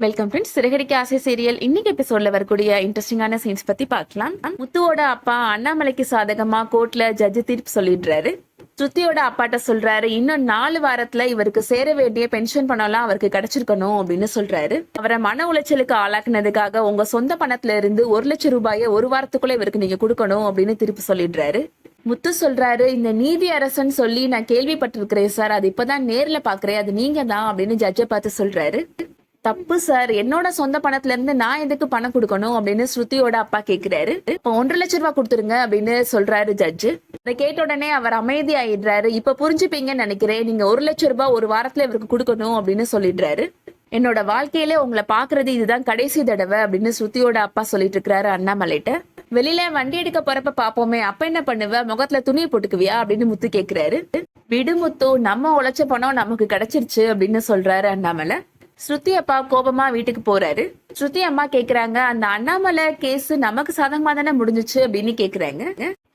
Welcome friends. Siragadikka ஆசை serial இன்னைக்கு எபிசோட்ல வரக்கூடிய இன்ட்ரெஸ்டிங்கான சீன்ஸ் பத்தி பார்க்கலாம். முத்துவோட அப்பா அண்ணாமலைக்கு சாதகமா கோர்ட்ல ஜட்ஜி தீர்ப்பு சொல்லிடுறாரு. ஸ்ருதியோட அப்பாட்ட சொல்றாரு, இன்னும் 4 வாரத்துல இவருக்கு சேர வேண்டிய பென்ஷன் பணம்லாம் அவருக்கு கிடைச்சிருக்கணும் அப்படின்னு சொல்றாரு. அவரை மன உளைச்சலுக்கு ஆளாக்குனதுக்காக உங்க சொந்த பணத்துல இருந்து 1,00,000 ரூபாயை 1 வாரத்துக்குள்ள இவருக்கு நீங்க கொடுக்கணும் அப்படின்னு தீர்ப்பு சொல்லிடுறாரு. முத்து சொல்றாரு, இந்த நீதி அரசன் சொல்லி நான் கேள்விப்பட்டிருக்கிறேன் சார், அது இப்பதான் நேர்ல பாக்குறேன், அது நீங்க தான் அப்படின்னு ஜட்ஜை பார்த்து சொல்றாரு. தப்பு சார், என்னோட சொந்த பணத்துல இருந்து நான் எதுக்கு பணம் கொடுக்கணும் அப்படின்னு ஸ்ருதியோட அப்பா கேக்குறாரு. இப்ப 1,50,000 ரூபாய் கொடுத்துருங்க அப்படின்னு சொல்றாரு ஜட்ஜு. இதை கேட்ட உடனே அவர் அமைதி ஆயிடுறாரு. இப்ப புரிஞ்சுப்பீங்கன்னு நினைக்கிறேன், நீங்க 1,00,000 ரூபாய் 1 வாரத்துல இவருக்கு கொடுக்கணும் அப்படின்னு சொல்லிடுறாரு. என்னோட வாழ்க்கையில உங்களை பாக்குறது இதுதான் கடைசி தடவை அப்படின்னு ஸ்ருதியோட அப்பா சொல்லிட்டு இருக்கிறாரு அண்ணாமலைட்ட. வெளியில வண்டி எடுக்க போறப்ப பாப்போமே, அப்ப என்ன பண்ணுவ, முகத்துல துணியை போட்டுக்குவியா அப்படின்னு முத்து கேக்குறாரு. விடு முத்து, நம்ம உழைச்ச பணம் நமக்கு கிடைச்சிருச்சு அப்படின்னு சொல்றாரு அண்ணாமலை. ஸ்ருதி அப்பா கோபமா வீட்டுக்கு போறாரு. ஸ்ருதி அம்மா கேக்குறாங்க, அந்த அண்ணாமலை கேஸ் நமக்கு சாதகமா தானே முடிஞ்சிச்சு அப்படின்னு கேக்குறாங்க.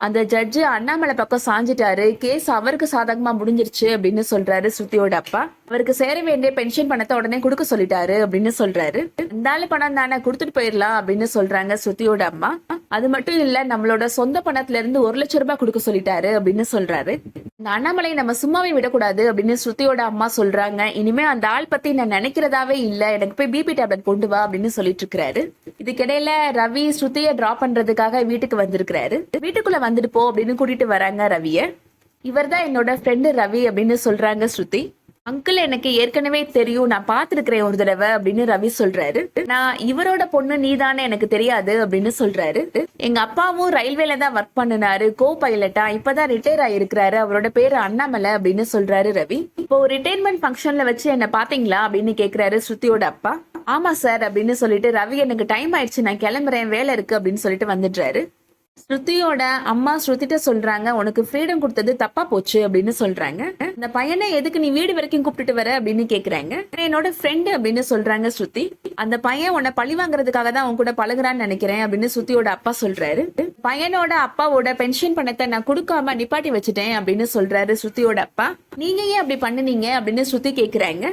அந்த ஜட்ஜு அண்ணாமலை பக்கம் சாஞ்சிட்டாரு, கேஸ் அவருக்கு சாதகமா முடிஞ்சிருச்சு அப்படின்னு சொல்றாரு ஸ்ருதியோட அப்பா. அவருக்கு சேர வேண்டிய பென்ஷன் பணத்தை உடனே கொடுக்க சொல்லிட்டாரு அப்படின்னு சொல்றாரு. இந்த பணம் தானே, கொடுத்துட்டு போயிடலாம் அப்படின்னு சொல்றாங்க ஸ்ருதியோட அம்மா. அது மட்டும் இல்ல, நம்மளோட சொந்த பணத்துல இருந்து 1,00,000 ரூபாய் கொடுக்க சொல்லிட்டாரு அப்படின்னு சொல்றாரு. இந்த அண்ணாமலை நம்ம சும்மாவே விடக்கூடாது அப்படின்னு ஸ்ருதியோட அம்மா சொல்றாங்க. இனிமே அந்த ஆள் பத்தி நான் நினைக்கிறதாவே இல்ல, எனக்கு போய் பிபி டேப்லெட் கொண்டு வா அப்படின்னு சொல்லிட்டு இருக்காரு. இதுக்கிடையில ரவி ஸ்ருதியை டிராப் பண்றதுக்காக வீட்டுக்கு வந்திருக்கிறாரு. வீட்டுக்குள்ள வந்துட்டு போ அப்படின்னு கூட்டிட்டு வராங்க ரவிய. இவர் தான் என்னோட ஃப்ரெண்டு ரவி அப்படின்னு சொல்றாங்க ஸ்ருதி. அங்கிள் எனக்கு ஏற்கனவே தெரியும், நான் பாத்துருக்கிறேன் ஒரு தடவை அப்படின்னு ரவி சொல்றாரு. நான் இவரோட பொண்ணு நீதானே எனக்கு தெரியாது அப்படின்னு சொல்றாரு. எங்க அப்பாவும் ரயில்வேல தான் ஒர்க் பண்ணினாரு, கோ பைலட்டா, இப்பதான் ரிட்டையர் ஆயிருக்கிறாரு, அவரோட பேரு அண்ணாமலை அப்படின்னு சொல்றாரு ரவி. இப்போ ரிட்டையர்மெண்ட் ஃபங்க்ஷன்ல வச்சு என்ன பாத்தீங்களா அப்படின்னு கேக்குறாரு ஸ்ருதியோட அப்பா. ஆமா சார் அப்படின்னு சொல்லிட்டு ரவி, எனக்கு டைம் ஆயிடுச்சு, நான் கிளம்புறேன், வேலை இருக்கு அப்படின்னு சொல்லிட்டு வந்துடுறாரு. ஸ்ருதியோட அம்மா ஸ்ருதிட்ட சொல்றாங்க, உனக்கு ஃப்ரீடம் கொடுத்தது தப்பா போச்சு அப்படின்னு சொல்றாங்க. இந்த பையனை எதுக்கு நீ வீடு வரைக்கும் கூப்பிட்டுட்டு வர அப்படின்னு கேக்குறாங்க. என்னோட ஃப்ரெண்டு அப்படின்னு சொல்றாங்க ஸ்ருதி. அந்த பையன் உன்னை பழி வாங்குறதுக்காக தான் உன் கூட பழகுறான்னு நினைக்கிறேன் அப்படின்னு ஸ்ருதியோட அப்பா சொல்றாரு. பையனோட அப்பாவோட பென்ஷன் பணத்தை நான் கொடுக்காம நிப்பாட்டி வச்சுட்டேன் அப்படின்னு சொல்றாரு ஸ்ருதியோட அப்பா. நீங்க ஏன் அப்படி பண்ணுனீங்க அப்படின்னு ஸ்ருதி கேக்குறாங்க.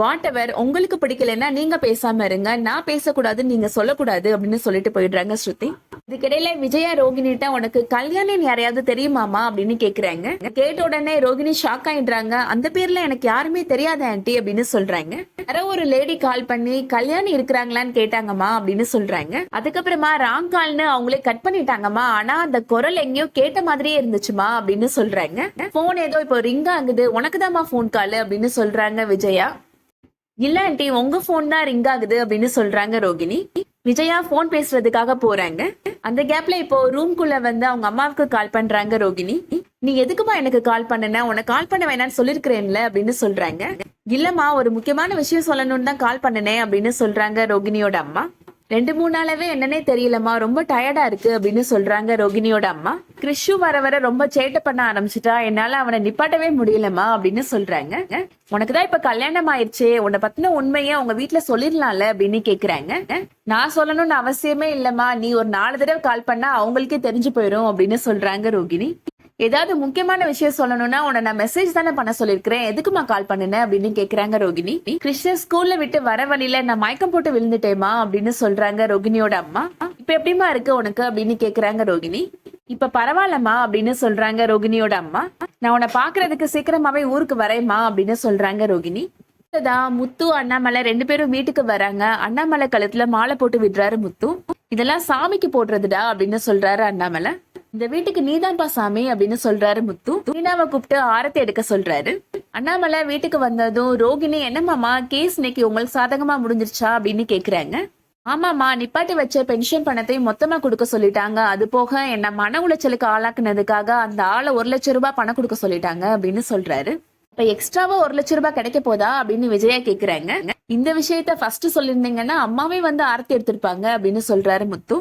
வாட் எவர், உங்களுக்கு பிடிக்கலன்னா நீங்க பேசாம இருங்க, நான் பேசக்கூடாதுன்னு நீங்க சொல்லக்கூடாது அப்படின்னு சொல்லிட்டு போயிடுறாங்க ஸ்ருதி. இதுக்கிடையில விஜயா ரோகிணிட்ட, உனக்கு கல்யாணம் யாரையாவது தெரியுமாமா அப்படின்னு கேக்குறாங்க. கேட்ட உடனே ரோகிணி ஷாக் ஆயிடுறாங்க. அந்த பேர்ல எனக்கு யாருமே தெரியாத ஆன்ட்டி அப்படின்னு சொல்றாங்க. யாரோ ஒரு லேடி கால் பண்ணி கல்யாணி இருக்கிறாங்களான்னு கேட்டாங்கம்மா அப்படின்னு சொல்றாங்க. அதுக்கப்புறமா ராங் கால்னு அவங்களே கட் பண்ணிட்டாங்கம்மா, ஆனா அந்த குரல் எங்கேயோ கேட்ட மாதிரியே இருந்துச்சுமா அப்படின்னு சொல்றாங்க. போன் ஏதோ இப்போ ரிங் ஆகுது, உனக்குதாம்மா போன் கால் அப்படின்னு சொல்றாங்க விஜயா. இல்ல ஆண்டி, உங்க போன் தான் ரிங் ஆகுது அப்படின்னு சொல்றாங்க ரோகிணி. விஜயா போன் பேசுறதுக்காக போறாங்க. அந்த கேப்ல இப்போ ரூம்குள்ள வந்து அவங்க அம்மாவுக்கு கால் பண்றாங்க ரோகிணி. நீ எதுக்குமா எனக்கு கால் பண்ணன, உனக்கு கால் பண்ண வேணாம்னு சொல்லிருக்கிறேன்ல அப்படின்னு சொல்றாங்க. இல்லம்மா, ஒரு முக்கியமான விஷயம் சொல்லணும்னு தான் கால் பண்ணனே அப்படின்னு சொல்றாங்க ரோகிணியோட அம்மா. 2-3 நாளாவே என்னன்னே தெரியலம்மா, ரொம்ப டயர்டா இருக்கு அப்படின்னு சொல்றாங்க ரோகிணியோட அம்மா. கிறிஷு வர வர ரொம்ப சேட்டை பண்ண ஆரம்பிச்சுட்டா, என்னால அவனை நிப்பாட்டவே முடியலம்மா அப்படின்னு சொல்றாங்க. உனக்குதான் இப்ப கல்யாணம் ஆயிடுச்சே, உன்னை பத்தின உண்மையை உங்க வீட்டுல சொல்லிடலாம்ல அப்படின்னு கேக்குறாங்க. நான் சொல்லணும்னு அவசியமே இல்லம்மா, நீ ஒரு 4 தடவை கால் பண்ணா அவங்களுக்கே தெரிஞ்சு போயிரும் அப்படின்னு சொல்றாங்க ரோகிணி. ஏதாவது முக்கியமான விஷயம் சொல்லணும்னா உன்னை நான் மெசேஜ் தானே பண்ண சொல்லிருக்கிறேன், எதுக்குமா கால் பண்ணுன அப்படின்னு கேக்குறாங்க ரோகிணி. கிருஷ்ணன் ஸ்கூல்ல விட்டு வர வழியில நான் மயக்கம் போட்டு விழுந்துட்டேமா அப்படின்னு சொல்றாங்க ரோகிணியோட அம்மா. இப்ப எப்படிமா இருக்கு உனக்கு அப்படின்னு கேக்குறாங்க ரோகிணி. இப்ப பரவாயில்லம்மா அப்படின்னு சொல்றாங்க ரோகிணியோட அம்மா. நான் உன்னை பாக்குறதுக்கு சீக்கிரமாவே ஊருக்கு வரேம்மா அப்படின்னு சொல்றாங்க ரோகிணி. முத்து அண்ணாமலை 2 பேரும் வீட்டுக்கு வராங்க. அண்ணாமலை கழுத்துல மாலை போட்டு விடுறாரு முத்து. இதெல்லாம் சாமிக்கு போடுறதுடா அப்படின்னு சொல்றாரு அண்ணாமலை. இந்த வீட்டுக்கு நீதான்பா சாமி அப்படின்னு சொல்றாரு முத்து. மீனாவை கூப்பிட்டு ஆரத்தி எடுக்க சொல்றாரு. அண்ணாமலை வீட்டுக்கு வந்ததும் ரோகிணி, என்னமாமா கேஸ் இன்னைக்கு உங்களுக்கு சாதகமா முடிஞ்சிருச்சா அப்படின்னு கேக்குறாங்க. ஆமாமா, நிப்பாட்டி வச்ச பென்ஷன் பணத்தை மொத்தமா கொடுக்க சொல்லிட்டாங்க, அது போக என்ன மன உளைச்சலுக்கு ஆளாக்குனதுக்காக அந்த ஆளை 1,00,000 ரூபாய் பணம் கொடுக்க சொல்லிட்டாங்க அப்படின்னு சொல்றாரு. இப்ப எக்ஸ்ட்ராவா 1,00,000 ரூபாய் கிடைக்க போதா அப்படின்னு விஜயா கேக்குறாங்க. இந்த விஷயத்த ஃபர்ஸ்ட் சொல்லிருந்தீங்கன்னா அம்மாவே வந்து ஆரத்தி எடுத்திருப்பாங்க அப்படின்னு சொல்றாரு முத்து.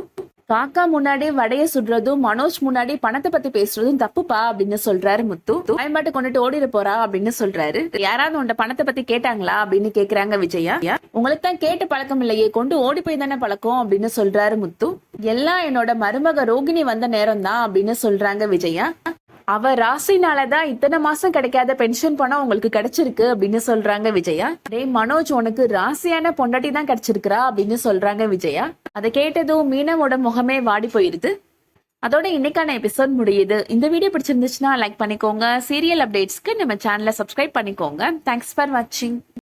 காக்கா முன்னாடி வடைய சுடுறதும் மனோஜ் முன்னாடி பணத்தை பத்தி பேசுறதும் தப்புப்பா அப்படின்னு சொல்றாரு முத்து. பயன்பாட்டு கொண்டுட்டு ஓடிட போறா அப்படின்னு சொல்றாரு. யாராவது உண்ட பணத்தை பத்தி கேட்டாங்களா அப்படின்னு கேக்குறாங்க விஜயா. உங்களுக்கு தான் கேட்டு பழக்கம் இல்லையே, கொண்டு ஓடி போய் தானே பழக்கம் அப்படின்னு சொல்றாரு முத்து. எல்லாம் என்னோட மருமக ரோகிணி வந்த நேரம் தான் அப்படின்னு சொல்றாங்க விஜயா. அவ ராசினாலதான் இத்தனை மாசம் கிடைக்காத பென்ஷன் பணம் உங்களுக்கு கிடைச்சிருக்கு அப்படின்னு சொல்றாங்க விஜயா. டேய் மனோஜ், உனக்கு ராசியான பொண்டாட்டி தான் கிடைச்சிருக்கிறா அப்படின்னு சொல்றாங்க விஜயா. அதை கேட்டதும் மீனவோட முகமே வாடி போயிருது. அதோட இன்னைக்கான எபிசோட் முடியுது. இந்த வீடியோ பிடிச்சிருந்துச்சுன்னா லைக் பண்ணிக்கோங்க. சீரியல் அப்டேட்ஸ்க்கு நம்ம சேனலை சப்ஸ்கிரைப் பண்ணிக்கோங்க. தேங்க்ஸ் ஃபார் வாட்சிங்.